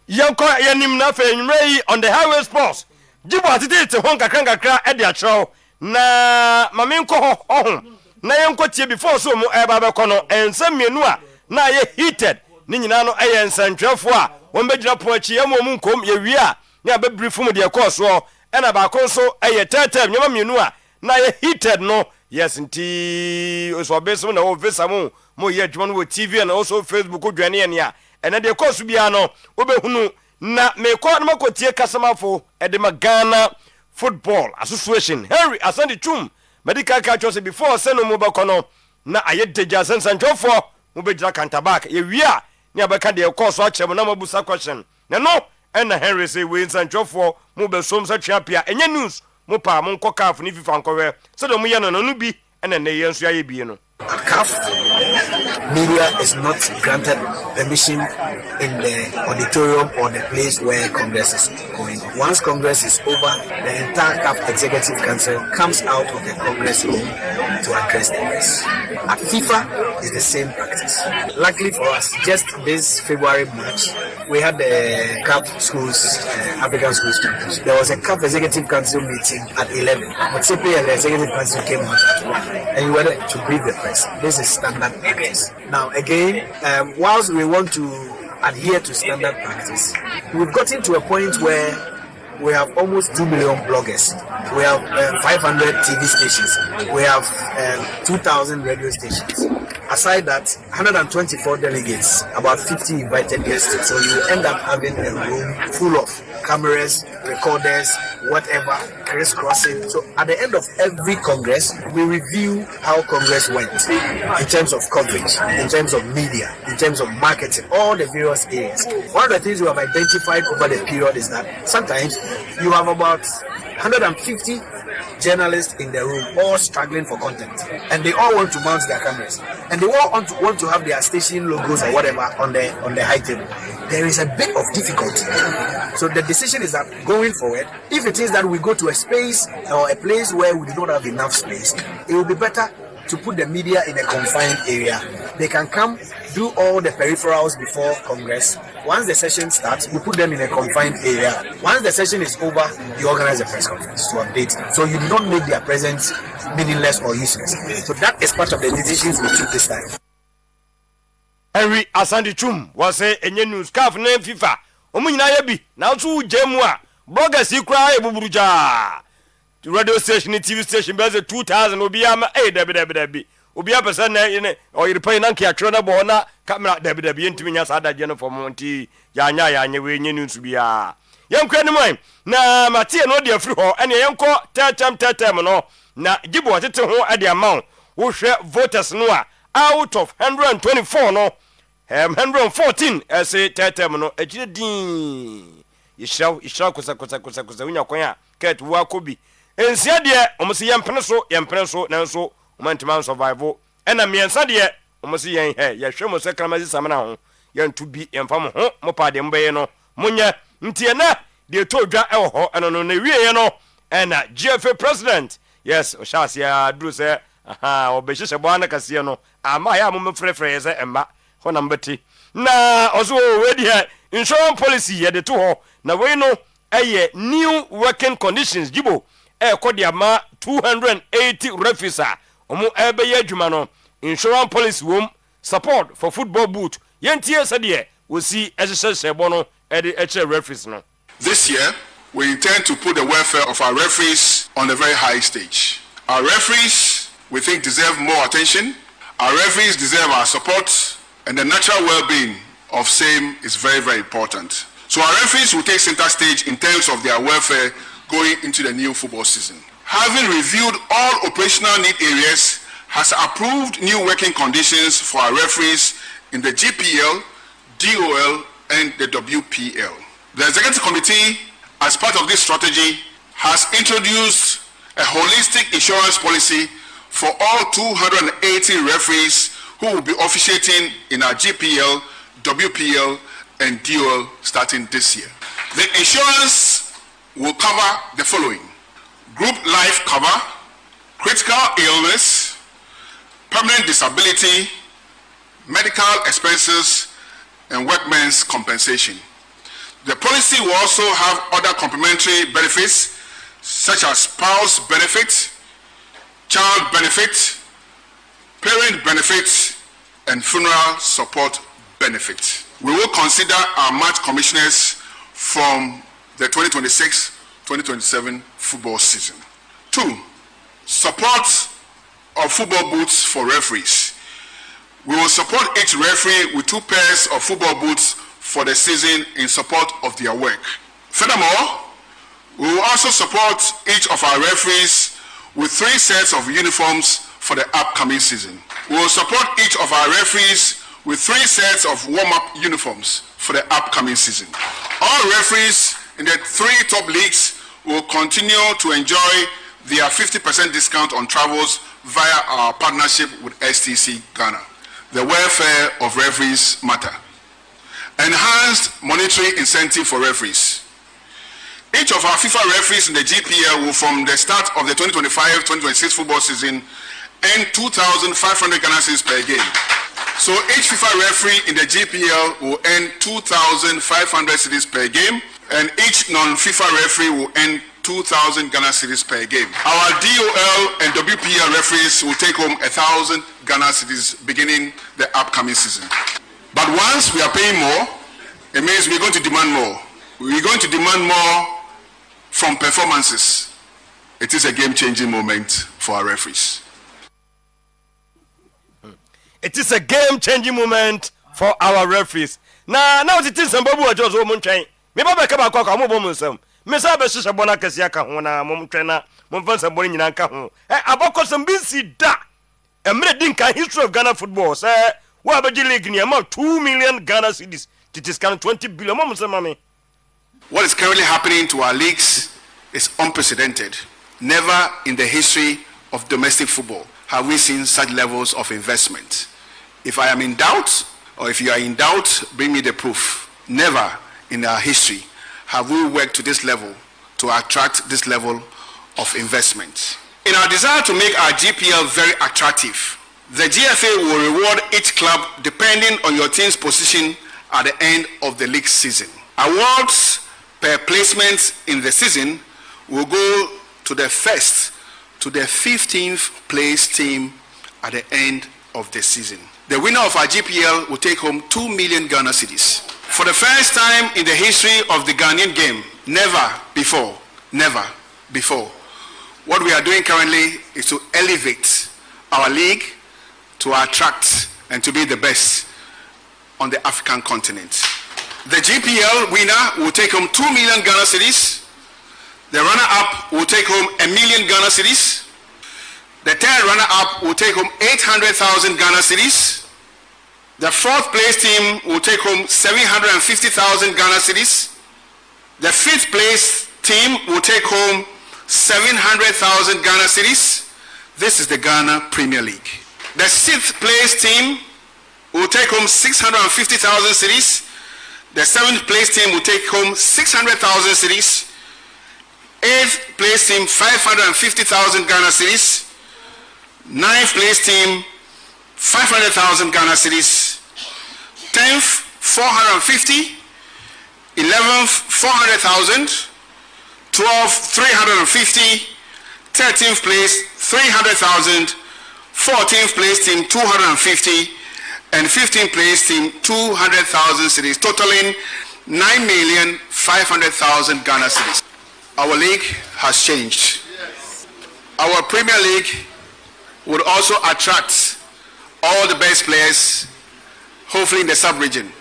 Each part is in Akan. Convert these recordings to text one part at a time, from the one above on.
Yanko yanim na fe nwrei on the highway sports. Jibo atete te hon kakra e de akyerɛw na mamenko ho ohun na yanko tie before so mu e ba be kono ensem mienu a na ye heated ni nyina no eye nsantwefo a won begyina po akyi ya mu nkom ye wi a ne abebrifu mu de course so e na ba kon so eye tetem nyama mienu a na ye heated no yes nti so beso na o visa mo ye adwuma no TV and also Facebook odwane ne a ene de course bia no obehunu na me ko na makotie kasamafo e de Ghana Football Association Henry Asante Chum medical catch before seno mo bekono na ayedeja sansanjofo mo bejira counterback ye wia ni abeka de course a chem na mabusa question na no na Henry say we sanjofo mo be som sa twapia enye news mo pa mo nkokaf ni fifa nkowe so do mo ye no no bi na ne ye nso aye bi no. CAF media is not granted permission in the auditorium or the place where Congress is going. Once Congress is over, the entire CAF Executive Council comes out of the Congress room to address the press. At FIFA, it's the same practice. Luckily for us, just this February March, we had the CAF schools, African schools championship. There was a CAF Executive Council meeting at 11. Motsepe and the Executive Council came out at 1, and you were there to brief the press. This is standard practice. Now again, whilst we want to adhere to standard practice, we've gotten to a point where we have almost 2 million bloggers. We have 500 TV stations. We have 2,000 radio stations. Aside that, 124 delegates, about 50 invited guests. So you end up having a room full of cameras, recorders, whatever, crisscrossing. So at the end of every Congress, we review how Congress went in terms of coverage, in terms of media, in terms of marketing, all the various areas. One of the things we have identified over the period is that sometimes you have about 150 journalists in the room, all struggling for content, and they all want to mount their cameras, and they all want to have their station logos or whatever on the high table. There is a bit of difficulty. So the decision is that going forward, if it is that we go to a space or a place where we do not have enough space, it will be better to put the media in a confined area. They can come, do all the peripherals before Congress. Once the session starts, we put them in a confined area. Once the session is over, you organize a press conference to update them. So you do not make their presence meaningless or useless. So that is part of the decisions we took this time. Henry Asante Chum was say enye news CAF na FIFA. Omu nyina ya bi na so jemu a bloggers ikura ebuburuja. Radio station, TV station, be 2,000 obi ama debi obi apesa na ine o yirpa na nka atwero na bo na camera debi ntimi nya sa adaje no for monti ya nya we nye news bia yenkwa ni man na matie no de afiri ho ene yenko tetem no na gibo tete ho ade amount wo hwe voters no a out of 124 no 114 ese tetem no ejire din yishraw kusa unya kwan ket wa kobi ensia de omosi yempene so nanso omantima survival ena miensa de omosi yen ye hwe mo se kramazi samana ho yentu bi yemfam ho mo pa de mbaye no munye ntie na de todwa e ho eno no na wiye no ena GFA president yes o shasi ya duru se obehye bo ana kase no ama ya mo mfrefre ze emma ho na mbeti na ozo we de insurance policy ye de to ho na we no eye new working conditions jibo kodi ama 280 referees omo ebeye adwuma no insurance policy wom support for football boot yentie sede we see esesebo no eche referees no. This year we intend to put the welfare of our referees on a very high stage. Our referees, we think, deserve more attention. Our referees deserve our support, and the natural well-being of same is very, very important. So our referees will take center stage in terms of their welfare going into the new football season. Having reviewed all operational need areas, has approved new working conditions for our referees in the GPL, DOL, and the WPL. The Executive Committee, as part of this strategy, has introduced a holistic insurance policy for all 280 referees who will be officiating in our GPL, WPL, and DOL starting this year. The insurance will cover the following: group life cover, critical illness, permanent disability, medical expenses, and workmen's compensation. The policy will also have other complementary benefits such as spouse benefit, child benefit, parent benefit, and funeral support benefit. We will consider our match commissioners from the 2026-2027 football season. 2. Support of football boots for referees. We will support each referee with 2 pairs of football boots for the season in support of their work. Furthermore, we will also support each of our referees with 3 sets of uniforms for the upcoming season. We will support each of our referees with 3 sets of warm-up uniforms for the upcoming season. All referees in the 3 top leagues will continue to enjoy their 50% discount on travels via our partnership with STC Ghana. The welfare of referees matter. Enhanced monetary incentive for referees. Each of our FIFA referees in the GPL will, from the start of the 2025-2026 football season, earn 2,500 Ghana cedis per game. So each FIFA referee in the GPL will earn 2,500 cedis per game, and each non-FIFA referee will earn 2,000 Ghana cedis per game. Our DOL and WPL referees will take home 1,000 Ghana cedis beginning the upcoming season. But once we are paying more, it means we're going to demand more. We're going to demand more from performances. It is a game-changing moment for our referees. It is a game-changing moment for our referees. Now it is some babu ajo zo munchen. Me ba ka ba kwa mo bom nsam. Me sa be hihye bona kase aka ho na mo ntwen na mo fansa boni nyina nka ho. Abakosam bi si da. Emre din kan history of Ghana football say we abaji league ni amount 2 million Ghana cedis. It is kind 20 billion mo nsam mame. What is currently happening to our leagues is unprecedented. Never in the history of domestic football have we seen such levels of investment. If I am in doubt, or if you are in doubt, bring me the proof. Never in our history have we worked to this level to attract this level of investment. In our desire to make our GPL very attractive, the GFA will reward each club depending on your team's position at the end of the league season. Awards per placement in the season will go to the 1st to the 15th place team at the end of the season. The winner of our GPL will take home 2 million Ghana cedis. For the first time in the history of the Ghanaian game, never before, what we are doing currently is to elevate our league to attract and to be the best on the African continent. The GPL winner will take home 2 million Ghana cedis. The runner-up will take home 1 million Ghana cedis. The third runner-up will take home 800,000 Ghana cedis. The 4th place team will take home 750,000 Ghana cedis. The 5th place team will take home 700,000 Ghana cedis. This is the Ghana Premier League. The 6th place team will take home 650,000 cedis. The 7th place team will take home 600,000 cedis. 8th place team 550,000 Ghana cedis. 9th place team 500,000 Ghana cedis. 10th 450. 11th 400,000. 12th 350. 13th place 300,000. 14th place team 250. And 15th place team 200,000 cedis, totaling 9,500,000 Ghana cedis. Our league has changed. Our Premier League would also attract all the best players, hopefully in the sub-region.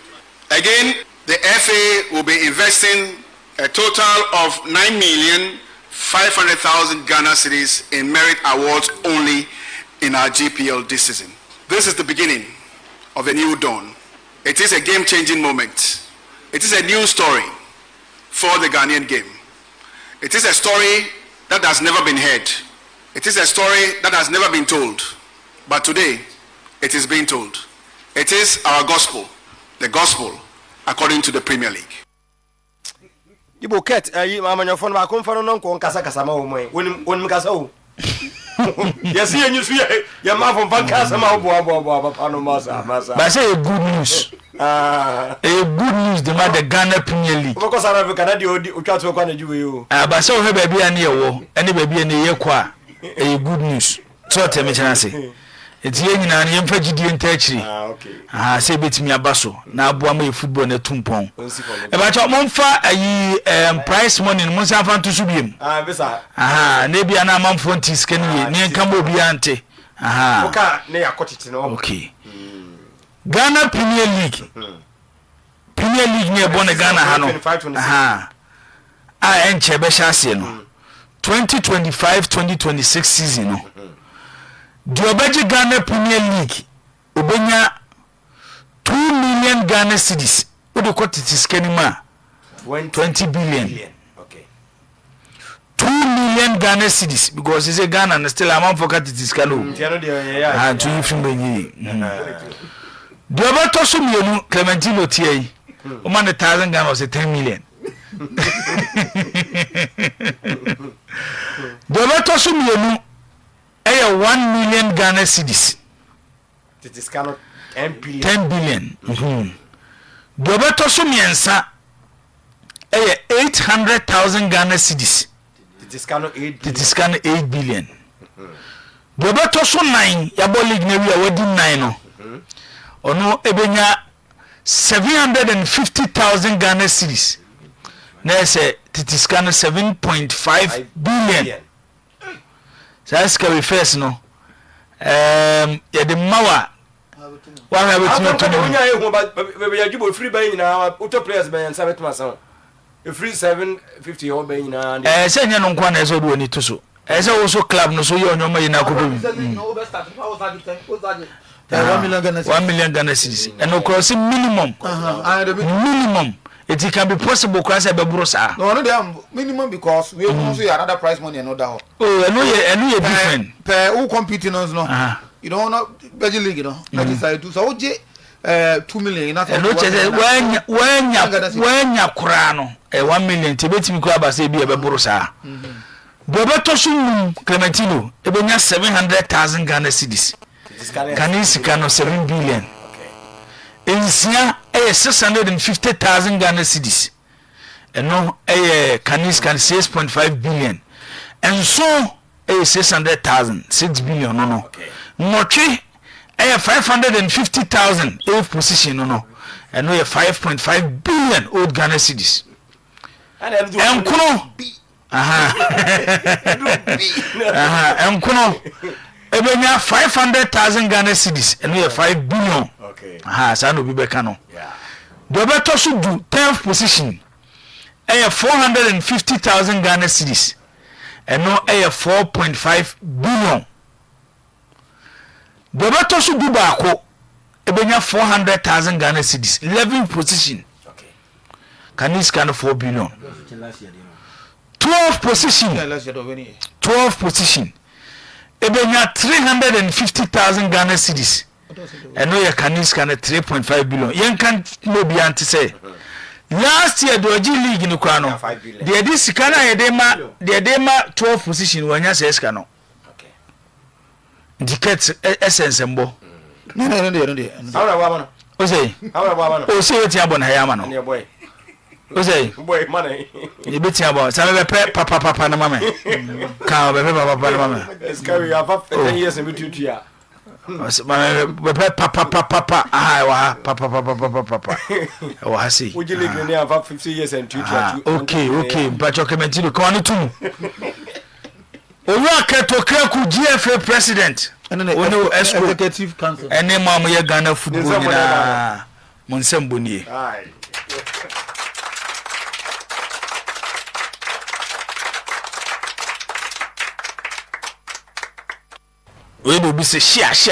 Again, the FA will be investing a total of 9,500,000 Ghana cedis in merit awards only in our GPL this season. This is the beginning of a new dawn. It is a game-changing moment. It is a new story for the Ghanaian game. It is a story that has never been heard. It is a story that has never been told. But today, it is being told. It is our gospel, the gospel according to the Premier League. Ibo ket amanya phone ba kon fano non ko nkasa kasa ma wo mo won kasa wo yes you ya ma phone ba kasa ma wo bo papa no masa ba say good news good news the Ghana Premier League. Because I have a Canadian who can't work on a Jew. But so her baby and you, any baby and a qua. A good news. So tell me, Chancy. It's young and young Fajidian Tertiary. Okay. Say bit me a basso. Now, Boame football in a tumpon. About your monfa, a price money in Monsafan to Subium. Maybe an amount for Tiscany, near Cambo Biante. Okay. Ghana Premier League. Premier League near Bonagana Hano. I and Chebeshasiano. 2025-2026 season. The Obaji Ghana Premier League. Obenya 2 million Ghana cedis. What do you call it? Is Kenima 20 billion. Okay. 2 million Ghana cedis because it's a Ghana and still amount for it is Kano. And to you from Benny. The Obato Sumionu Clementino Tia. Oman 1,000 Ghana was a 10 million. The Obato Sumionu 1 million Ghana cedis. It is cannot 10 billion. 10 billion. The Obato Sumiensa 800,000 Ghana cedis. It is cannot 8 billion. It is cannot 8 billion. The Obato Su 9 Yabo League Nevia wedding 9. Ono ebenya 750,000 Ghana cedis. Na say it is cannot 7.5 billion. That's can first no. Yeah, the Mawa. What have it to free by now? Auto players by and 7 myself. A free 750 or by now. Send you on one as well. Need to so. As also club no so you know my na 1 million Ghana cedis. And of course minimum. Minimum. It can be possible because I be brosa. No, they are minimum because we also another prize money another. Oh, I know different. Per who competing us no. You don't know Belgian league, you know. That is I do. So 2 million. And no when ya kurano 1 million. Tibeti mi kwa basi bi be brosa. Bobeto sum Clementino ebenya 700,000 Ghana cedis. Kanisi kano 7 billion. Insia 650,000 Ghana cedis. And no Canis can 6.5 billion. And so 600,000, 6 billion no. Mochi 550,000 eighth position no. And no 5.5 billion old Ghana cedis. And kuno and kuno ebenya 500,000 Ghana cedis and we 5 billion. So no be bekano. The Obato should do 10th position. 450,000 Ghana cedis. And no 4.5 billion. The Obato should do bako. Ebenya 400,000 Ghana cedis. 11th position. Can you scan 4 billion? 12th position. 12th position. Ebenya 350,000 Ghana cedis. And no you can scan 3.5 billion. You can't no be anti say. Last year the OG league in Ukrano. The this kana edema 12 position when you say scano. Okay. Indicates essence embo. No. O say. O say what you abon hayama no. Boy. O say. Boy money. You bet you about. Say be papa na mama. Ka be papa na mama. It's carry you have 10 years in between here. Papa papa oh I see would you live in there for 50 years and 2 okay but you comment to come on to OKRAKU'S GFA president and executive council and name mama ya Ghana football na Monsemboni we do be say share. The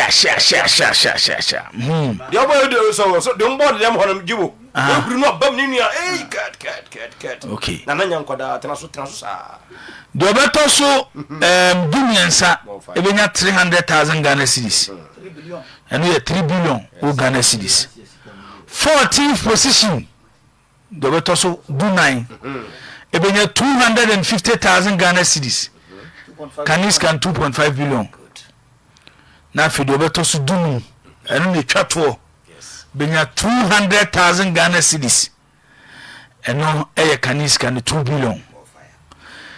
boy do so the board them on Jibo. We not bam ni eh cat. Okay. Na nanya nkoda tenaso sa. The Obato so Dumiensa ebenya 300,000 Ghana cedis. And we 3 billion Ghana cedis. 14th position. The Obato so do 9. Ebenya 250,000 Ghana cedis. Canis can 2.5 billion. Na fi do beto su dunu enu ne twato benya 200,000 Ghana cedis eno kanis kan 2 billion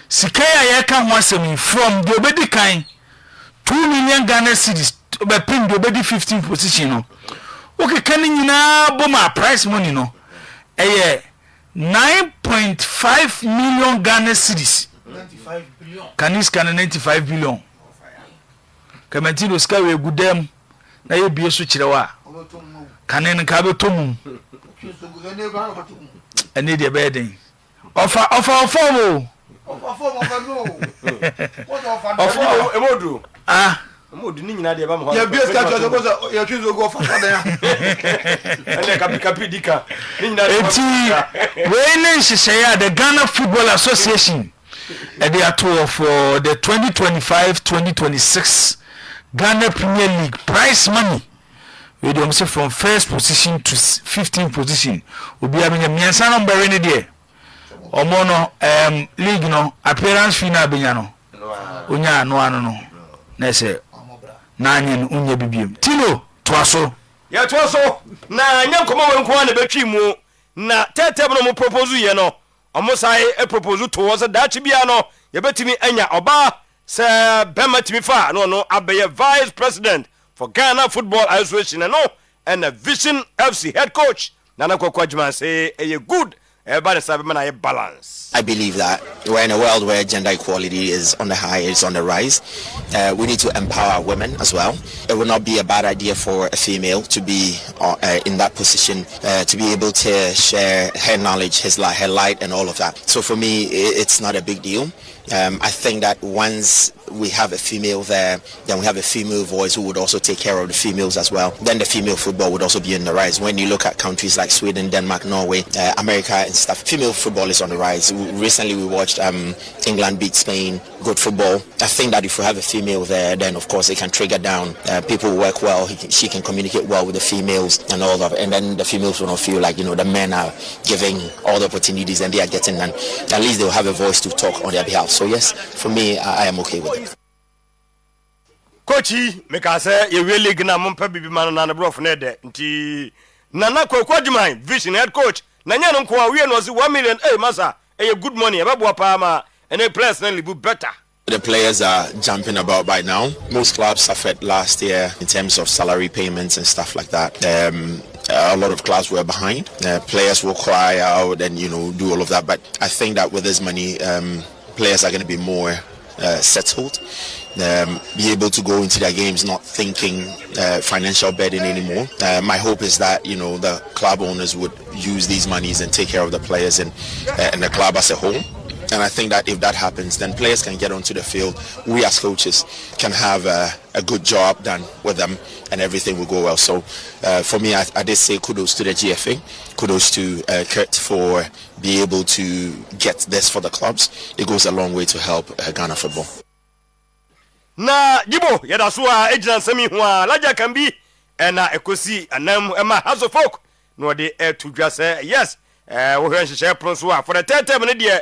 sika ya ka ho asem from the obedi kan 2 million Ghana cedis be pin the obedi 15 position no okay kan nyina boma price money no 9.5 million Ghana cedis 95 billion kanis kan 95 billion Kamantino ska we gudem na ye bie so kirewa kanen ka be tomu ene de be den ofa mo emodu emodu ni nyina de ba mo ya bie ska jo so ya twizo go fa da ene kapi dika ni nyina eti we ne hyehyɛ the Ghana Football Association they are tour for the 2025-2026 Ghana Premier League prize money. We do say from first position to 15th position. Obi amenya miensa number any there. Omo no league no appearance fee na benya no. Onya no ano no. Na say na anya no unya bibiem. Tino toaso. Ya toaso na nya nkoma we nko na betwi mu na tete no mo propose ye no. Omo sai e propose to was that bia no ye betimi anya oba se bema timi fa no abeye vice president for Ghana Football Association and a Vision FC head coach Nana Kwakwajima say a good everybody sabe man a balance. I believe that we're in a world where gender equality is on the high, it's on the rise. We need to empower women as well. It would not be a bad idea for a female to be in that position, to be able to share her knowledge, her light and all of that. So for me, it's not a big deal. I think that once we have a female there, then we have a female voice who would also take care of the females as well. Then the female football would also be on the rise. When you look at countries like Sweden, Denmark, Norway, America and stuff, female football is on the rise. Recently we watched England beat Spain, good football. I think that if we have a female there, then of course it can trigger down. People work well, she can communicate well with the females and all of it. And then the females will not feel like, the men are giving all the opportunities and they are getting none. At least they will have a voice to talk on their behalf. So yes, for me, I am okay with it. Coachy, make us say you really gonna mumpa bibi man na bro for nede nti Nana Kwakwajima Vision head coach na nya no kwa we no 1 million masa good money e babo pa ma and players na live better. The players are jumping about by now. Most clubs suffered last year in terms of salary payments and stuff like that. A lot of clubs were behind. Players will cry out and do all of that, but I think that with this money players are going to be more settled, be able to go into their games not thinking financial burden anymore. My hope is that the club owners would use these monies and take care of the players and the club as a whole. And I think that if that happens, then players can get onto the field. We as coaches can have a good job done with them and everything will go well. So for me, I did say kudos to the GFA, kudos to Kurt for being able to get this for the clubs. It goes a long way to help Ghana football. Na Jibo, yada suwa ejina semi huwa laja kambi na ekosi anam ema haso folk no de to just say yes we hwe nhye pronso for the third time ne de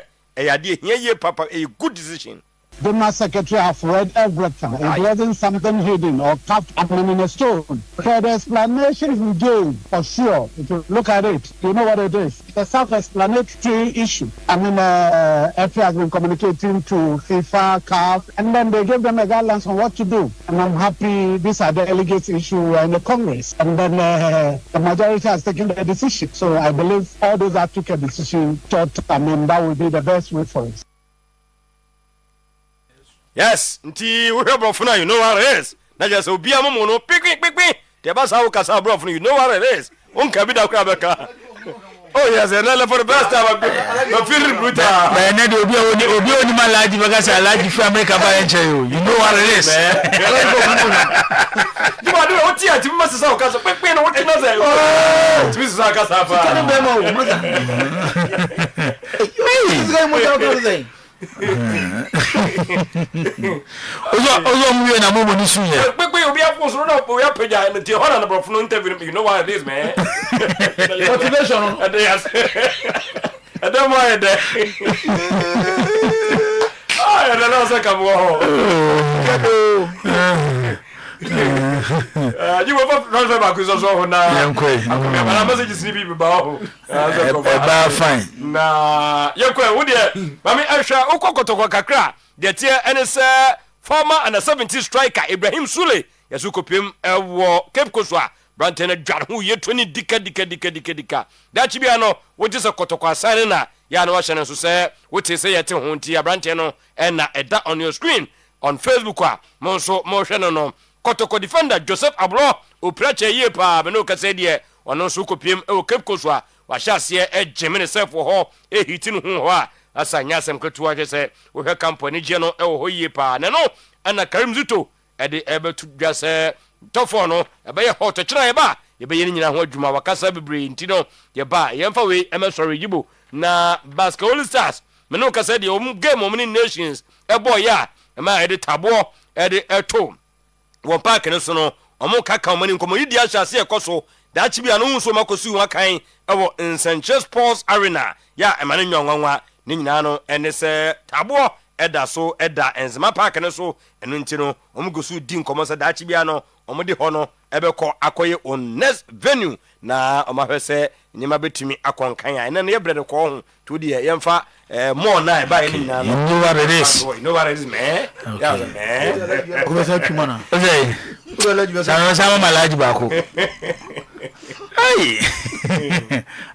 papa, a good decision. The Mass Secretary have read everything. It wasn't something hidden or carved in a stone. For the explanation we gave, for sure, if you look at it, you know what it is. It's a self-explanatory issue. FA has been communicating to FIFA, CAF, and then they gave them a guidelines on what to do. And I'm happy these are the delegates issue in the Congress. And then the majority has taken the decision. So I believe all those that took a decision thought, that would be the best way for it. Yes, nti we have brofuna, you know what it is. Na just obi amomo no pick. Te ba sa wo kasa brofuna, you know what it is. Onka bi da kra beka. Oh yes, and for the best time I'm feeling brutal. But na obi oni malaji beka sa alaji fi America ba enche you. You know what it is. You are doing what you must say kasa pick no what no say. Oh, tu sa kasa fa. Tell them mo. This guy mo talk say. Ozo mwe na momo ni sunye. Pepe obi afo so na obi apeja nti hona na brofo no interview, you know what it is, man. Motivation. Yes. I don't mind that. I don't know so come You were transfer back with us all now. I'm messages to be about. Fine. Na yakwa wo de mami ahwa ukokotoko kakra de tie ene se former under 17 striker Ibrahim Sule yesu kopiem ewo Cape Coast a brantene dwan ho ye 20 dika da chi bia no wo je se kotoko asane na ya no wa hye so se wo te se yete ho nti abrante no na eda on your screen on Facebook a mo so mo hwe no kotoko defender Joseph Abro oprache ye pa be no kase de ono so kopiem ewo Cape Coast a wa shase ejeme ne self ho hitin ho a asanya sem ketua je se wo hwe company je no ewo ho ye pa ne no ana Karim Zuto ede ebetu dwa se tofo no ebe ye hot kira ye ba ye be ye nyina ho adwuma wakasa bebre nti no ye ba ye mfa we emesori yibo na Basketball Stars me no kasa de game of nations ebo ya ma ede tabo ede eto wo park ne so no omo kaka omani nkomo yidi ahase ekoso da chi bia no nso makosi ho akan ewo Sanchez Sports Arena ya emane nwanwa ni nyina no ene se tabo eda so eda enzema park ne so enu nti no omo gosu di nkomo se da chi bia no omo de ho no ebekọ akoye on next venue na omo hwese nyima betumi akonkan ya ene ne ye brede ko ho to de yemfa more na ba ni nyina no You know what it is. you know what it is man yeah man Kubasa chumana. Okay. Sama malaji bako. Hey.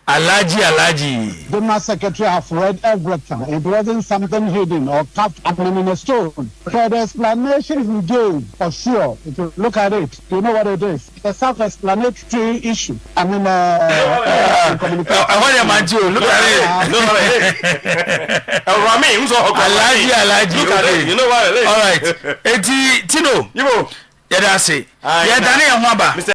Alaji. The Mass Secretary have read everything. It wasn't something hidden or carved up in a stone. For the explanation we gave, for sure, if you look at it, you know what it is. It's a self-explanatory issue. I mean, communication. I want your man to look at it. no what it is Rami Alaji. look at it you know what it is All right. Eti Tino. you Yeda say. Yeda ne ho aba.